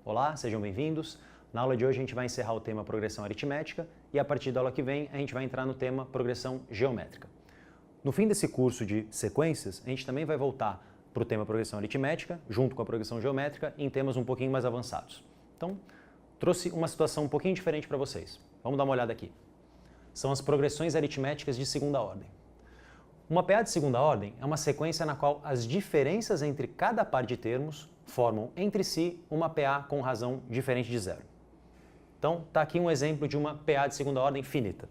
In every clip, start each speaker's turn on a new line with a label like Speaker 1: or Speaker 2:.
Speaker 1: Olá, sejam bem-vindos. Na aula de hoje a gente vai encerrar o tema progressão aritmética e a partir da aula que vem a gente vai entrar no tema progressão geométrica. No fim desse curso de sequências, a gente também vai voltar para o tema progressão aritmética, junto com a progressão geométrica, em temas um pouquinho mais avançados. Então, trouxe uma situação um pouquinho diferente para vocês. Vamos dar uma olhada aqui. São as progressões aritméticas de segunda ordem. Uma PA de segunda ordem é uma sequência na qual as diferenças entre cada par de termos formam entre si uma PA com razão diferente de zero. Então, está aqui um exemplo de uma PA de segunda ordem finita.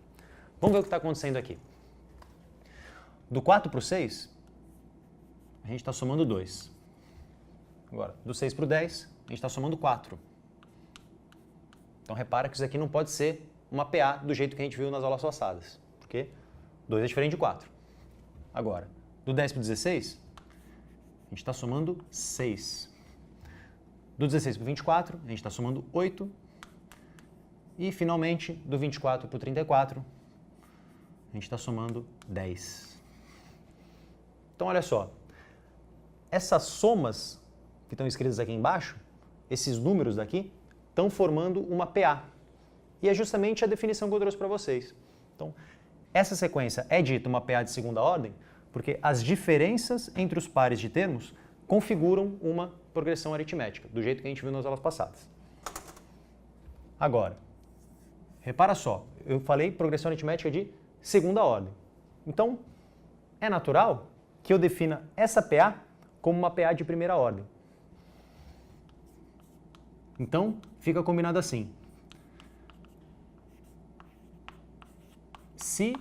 Speaker 1: Vamos ver o que está acontecendo aqui. Do 4 para o 6, a gente está somando 2. Agora, do 6 para o 10, a gente está somando 4. Então, repara que isso aqui não pode ser uma PA do jeito que a gente viu nas aulas passadas, porque 2 é diferente de 4. Agora, do 10 para o 16, a gente está somando 6. Do 16 para o 24, a gente está somando 8. E, finalmente, do 24 para o 34, a gente está somando 10. Então, olha só. Essas somas que estão escritas aqui embaixo, esses números daqui, estão formando uma PA. E é justamente a definição que eu trouxe para vocês. Então, essa sequência é dita uma PA de segunda ordem porque as diferenças entre os pares de termos configuram uma progressão aritmética, do jeito que a gente viu nas aulas passadas. Agora, repara só, eu falei progressão aritmética de segunda ordem. Então, é natural que eu defina essa PA como uma PA de primeira ordem. Então, fica combinado assim. Se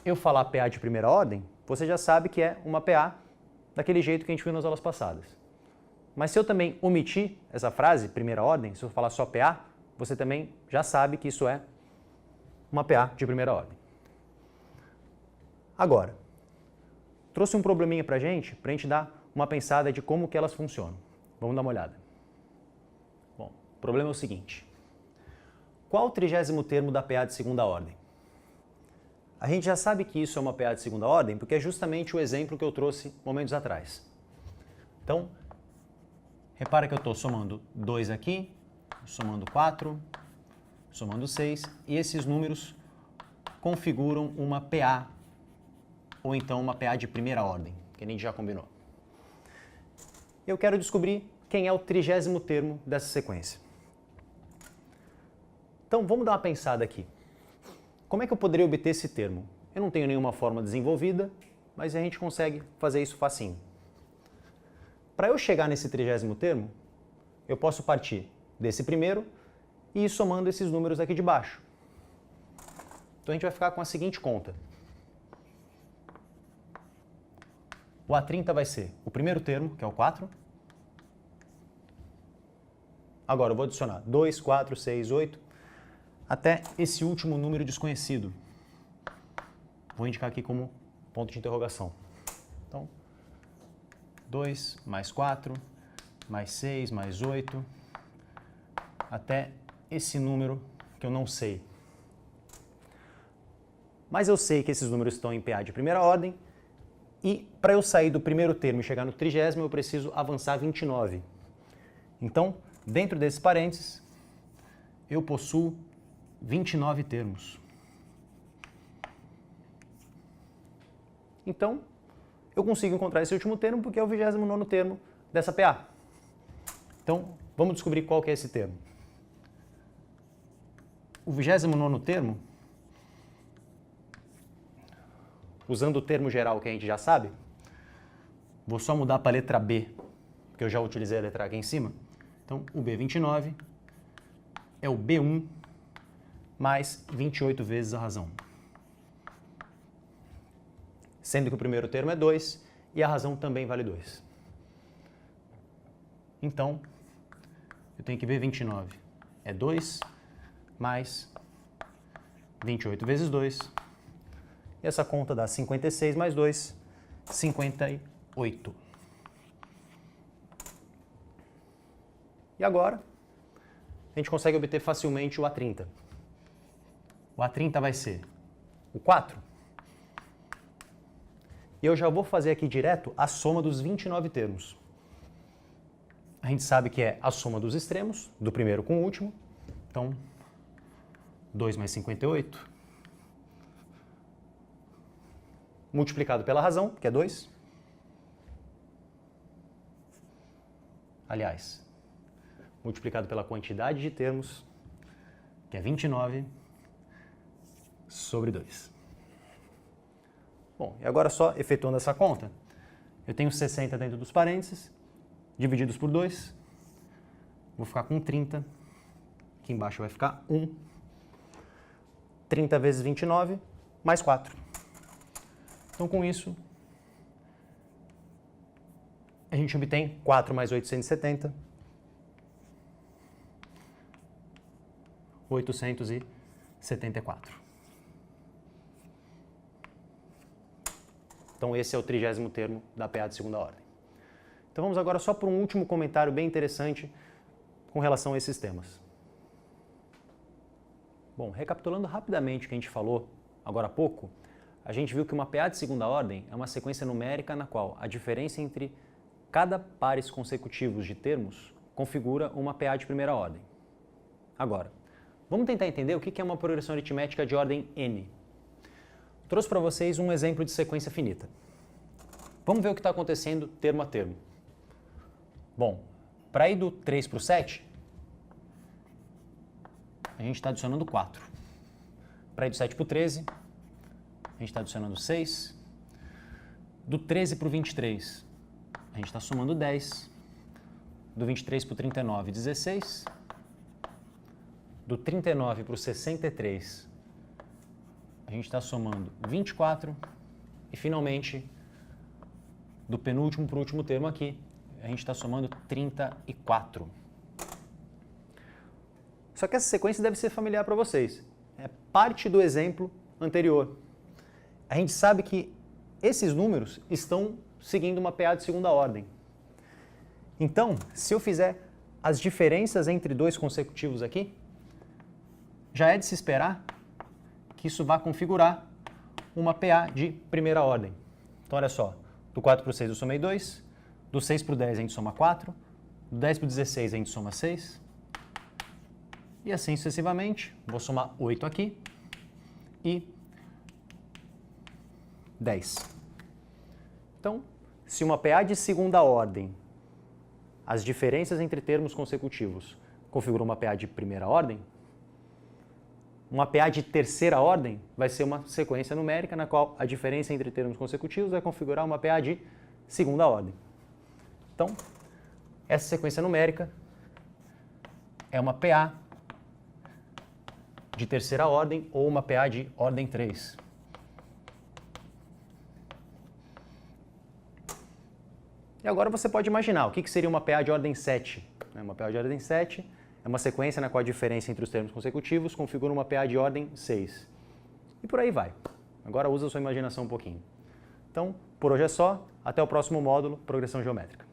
Speaker 1: eu falar PA de primeira ordem, você já sabe que é uma PA daquele jeito que a gente viu nas aulas passadas. Mas se eu também omitir essa frase, primeira ordem, se eu falar só PA, você também já sabe que isso é uma PA de primeira ordem. Agora, trouxe um probleminha pra gente dar uma pensada de como que elas funcionam. Vamos dar uma olhada. Bom, o problema é o seguinte. Qual o 30º termo da PA de segunda ordem? A gente já sabe que isso é uma PA de segunda ordem porque é justamente o exemplo que eu trouxe momentos atrás. Então, repara que eu estou somando 2 aqui, somando 4, somando 6, e esses números configuram uma PA, ou então uma PA de primeira ordem, que a gente já combinou. Eu quero descobrir quem é o 30º termo dessa sequência. Então, vamos dar uma pensada aqui. Como é que eu poderia obter esse termo? Eu não tenho nenhuma forma desenvolvida, mas a gente consegue fazer isso facinho. Para eu chegar nesse 30º termo, eu posso partir desse primeiro e ir somando esses números aqui de baixo. Então a gente vai ficar com a seguinte conta. O A30 vai ser o primeiro termo, que é o 4. Agora eu vou adicionar 2, 4, 6, 8, até esse último número desconhecido. Vou indicar aqui como ponto de interrogação. Então, 2 mais 4, mais 6, mais 8, até esse número que eu não sei. Mas eu sei que esses números estão em PA de primeira ordem e para eu sair do primeiro termo e chegar no 30º, eu preciso avançar 29. Então, dentro desses parênteses, eu possuo 29 termos. Então, eu consigo encontrar esse último termo porque é o 29º termo dessa PA. Então, vamos descobrir qual que é esse termo. O 29º termo, usando o termo geral que a gente já sabe, vou só mudar para a letra B, porque eu já utilizei a letra A aqui em cima. Então, o B29 é o B1 mais 28 vezes a razão. Sendo que o primeiro termo é 2 e a razão também vale 2. Então, eu tenho que B29 é 2 mais 28 vezes 2. E essa conta dá 56 mais 2, 58. E agora, a gente consegue obter facilmente o A30. O A30 vai ser o 4. E eu já vou fazer aqui direto a soma dos 29 termos. a gente sabe que é a soma dos extremos, do primeiro com o último. Então, 2 mais 58, multiplicado pela razão, que é 2. Aliás, multiplicado pela quantidade de termos, que é 29, sobre 2. Bom, e agora só efetuando essa conta, eu tenho 60 dentro dos parênteses, divididos por 2, vou ficar com 30, aqui embaixo vai ficar 1, 30 vezes 29, mais 4. Então, com isso, a gente obtém 4 mais 870, 874. Então, esse é o 30º termo da PA de segunda ordem. Então, vamos agora só para um último comentário bem interessante com relação a esses temas. Bom, recapitulando rapidamente o que a gente falou agora há pouco, a gente viu que uma PA de segunda ordem é uma sequência numérica na qual a diferença entre cada pares consecutivos de termos configura uma PA de primeira ordem. Agora, vamos tentar entender o que é uma progressão aritmética de ordem n. Trouxe para vocês um exemplo de sequência finita. Vamos ver o que está acontecendo termo a termo. Bom, para ir do 3 para o 7, a gente está adicionando 4. Para ir do 7 para o 13, a gente está adicionando 6. Do 13 para o 23, a gente está somando 10. Do 23 para o 39, 16. Do 39 para o 63, a gente está somando 24. E, finalmente, do penúltimo para o último termo aqui, a gente está somando 34. Só que essa sequência deve ser familiar para vocês. É parte do exemplo anterior. A gente sabe que esses números estão seguindo uma PA de segunda ordem. Então, se eu fizer as diferenças entre dois consecutivos aqui, já é de se esperar que isso vá configurar uma PA de primeira ordem. Então, olha só, do 4 para o 6 eu somei 2, do 6 para o 10 a gente soma 4, do 10 para o 16 a gente soma 6, e assim sucessivamente. Vou somar 8 aqui e 10. Então, se uma PA de segunda ordem, as diferenças entre termos consecutivos configuram uma PA de primeira ordem, uma PA de terceira ordem vai ser uma sequência numérica na qual a diferença entre termos consecutivos vai configurar uma PA de segunda ordem. Então, essa sequência numérica é uma PA de terceira ordem ou uma PA de ordem 3. E agora você pode imaginar o que seria uma PA de ordem 7. Uma PA de ordem 7 é uma sequência na qual a diferença entre os termos consecutivos configura uma PA de ordem 6. E por aí vai. Agora usa a sua imaginação um pouquinho. Então, por hoje é só. Até o próximo módulo, Progressão Geométrica.